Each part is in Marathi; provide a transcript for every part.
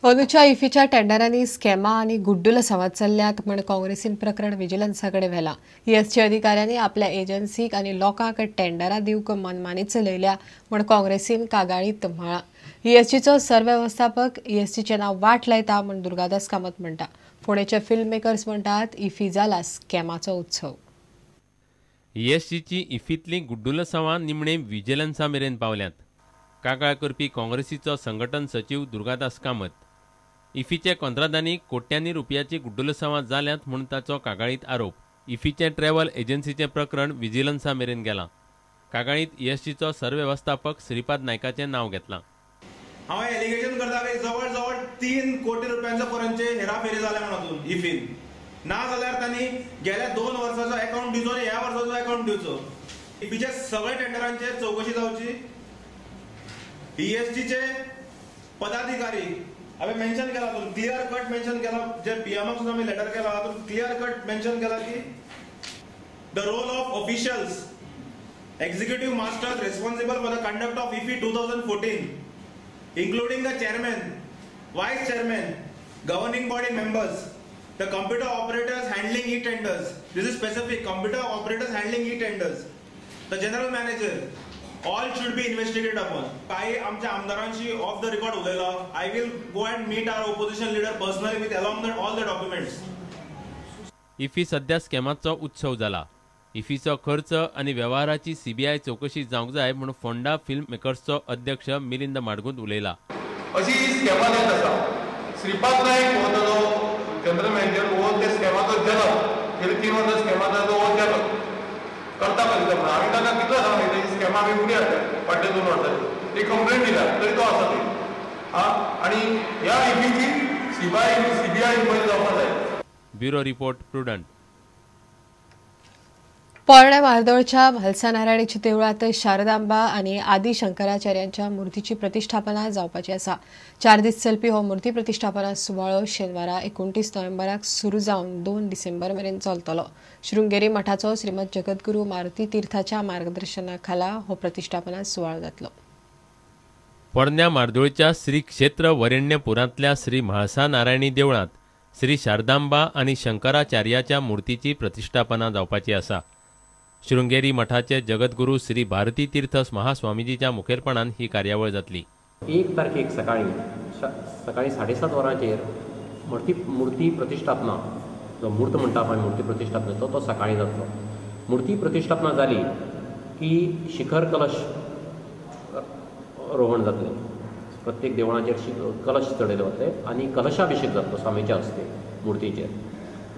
अंदूच्या इफ्फीच्या टेंडरांनी स्कॅमा आणि गुड्डूला संवाद चल्ल्यात म्हण काँग्रेसीन प्रकरण विजिलन्साकडे व्हेला। ईएसटी अधिकाऱ्यांनी आपल्या एजन्सीक आणि लोकांक टेंडरां दिवक मनमानी चलयल्या म्हण काँग्रेसीन कागाळीत म्हळां। ईएसटीचो सरवेवस्थापक ईएसटीचें नांव वाट लायता म्हण दुर्गादास कामत म्हणटा। पुणेचे फिल्म मेकर्स म्हणटात इफ्फी जाला स्कॅमाचो उत्सव। ईएसटीची इफ्फींतली गुड्डूला संवाद निमणे विजिलन्सा मेरेन पावल्यात। कागाळ करपी काँग्रेसीचो संघटन सचिव दुर्गादास कामत इफ्फीचे कंत्राटांनी कोट्यांनी रुपयाची गुड्डूला संवाद जाल्यात म्हूण ताचो कागाळीत आरोप। इफ्फीचे ट्रॅव्हल एजन्सीचें प्रकरण विजिलन्सा मेरेन गेलां। कागाळीत ईएसटीचो सरवेवस्थापक श्रीपाद नायकाचें नांव घेतलां। हांव एलिगेशन करता की जवळ जवळ 3 कोटी रुपयांच्या पर्यंतचे हेराफेरी जाल्या म्हणून इफ्फीन ना जाल्यार तांणी गेल्या 2 वर्सांचो अकाउंट दिवचो आनी ह्या वर्साचो अकाउंट दिवचो। इफ्फीच्या सगळ्या टेंडरांचेर चौकशी जावची। ईएसटीचे पदाधिकारी हांवें मेन्शन केला, क्लियर कट मेन्शन केला, जे पीएमआक सुद्दां आमी लेटर केला तातूंत क्लियर कट मेन्शन केला की the role of officials executive masters responsible for the conduct of IFFI 2014 including the chairman, vice chairman, governing body members, the computer operators handling e-tenders. This is specific, computer operators handling e-tenders. The general manager, all should be investigated upon. काही आमच्या आमदारांशी ऑफ द रेकॉर्ड उलयला. I will go and meet our opposition leader personally with along all the documents. IFFI सध्या स्कॅमाचो उत्सव जाला। इफ्फीचो खर्च आनी वेव्हाराची सीबीआय चौकशी जावंक जाय म्हणून फोंडा फिल्म मेकर्सचो अध्यक्ष मिलिंद माडगूंद उलयला। अशी स्कॅमा जायत आसा। श्रीपाद नायक हो जो जनरल मॅनेजर हो ते स्कॅमाचो जनक गेली 3 वर्सां स्कॅमाचो हो जनक करता कशें म्हणून आमी ताका कितलो सांगले ही स्कॅमा आमी उणी हाडल्या फाटल्या 2 वर्सांनी ती कंप्लेंट दिल्या तरी तो आसा थंय आनी ह्या इफ्फीची सीबीआय इन्क्वायरी जावपाक जाय। Bureau report prudent. पोरण्या म्हार्दोळच्या म्हालसा नारायणीच्या देवळांत शारदांबा आनी आदी शंकराचार्यांच्या मुर्तीची प्रतिष्ठापना जावपाची आसा। 4 दीस चलपी हो मुर्ती प्रतिष्ठापना सुवाळो शेनवारा 29 नोव्हेंबराक सुरू जावन 2 डिसेंबर मेरेन चलतलो। शृंगेरी मठाचो श्रीमद जगद्गुरू मारुती तीर्थाच्या मार्गदर्शनाखाला हो प्रतिष्ठापना सुवाळो जातलो। पोरण्या म्हार्दोळच्या श्री क्षेत्र वरेण्यपुरांतल्या श्री म्हाळसा नारायणी देवळांत श्री शारदांबा आनी शंकराचार्याच्या मुर्तीची प्रतिष्ठापना जावपाची आसा। शृंगेरी मठाचे जगद्गुरू श्री भारती तीर्थ महास्वामीजीच्या मुखेलपणान ही कार्यावळ जातली। 1 तारखेक सकाळी 7:30 वरांचेर मुर्ती प्रतिष्ठापना जो मूर्त म्हणटा आमी मुर्ती प्रतिष्ठापनेचो तो सकाळी जातलो। मुर्ती प्रतिष्ठापना जाली की शिखर कलश रोवण जातलें। प्रत्येक देवळांचेर कलश चडयले वतले आनी कलशाभिशेक जातलो स्वामीच्या हस्ते मुर्तीचेर।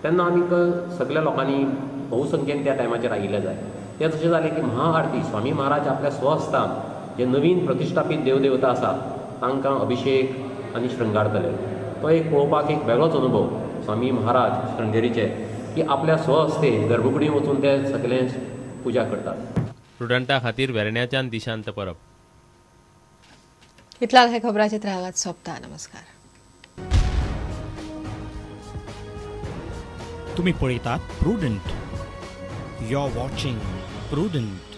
तेन्ना आमी सगळ्या लोकांनी बहुसंख्येन त्या टायमाचेर आयिल्ले जाय। तें जशें जालें की महाआरती स्वामी महाराज आपल्या स्वहस्तान जे नवीन प्रतिष्ठापीत देवदेवता आसा तांकां अभिशेक आनी श्रृंगारतले। तो एक पळोवपाक एक वेगळोच अनुभव स्वामी महाराज श्रृंगेरीचे की आपल्या स्वहस्ते गर्भकुडींत वचून ते सगळें पुजा करतात। स्टुडंटा खातीर वेर्ण्याच्यान दिशांत परब। इतल्यान हे खबराचित्र हांगाच सोंपता। नमस्कार। तुम्ही पळयतात प्रुडंट। You're watching Prudent.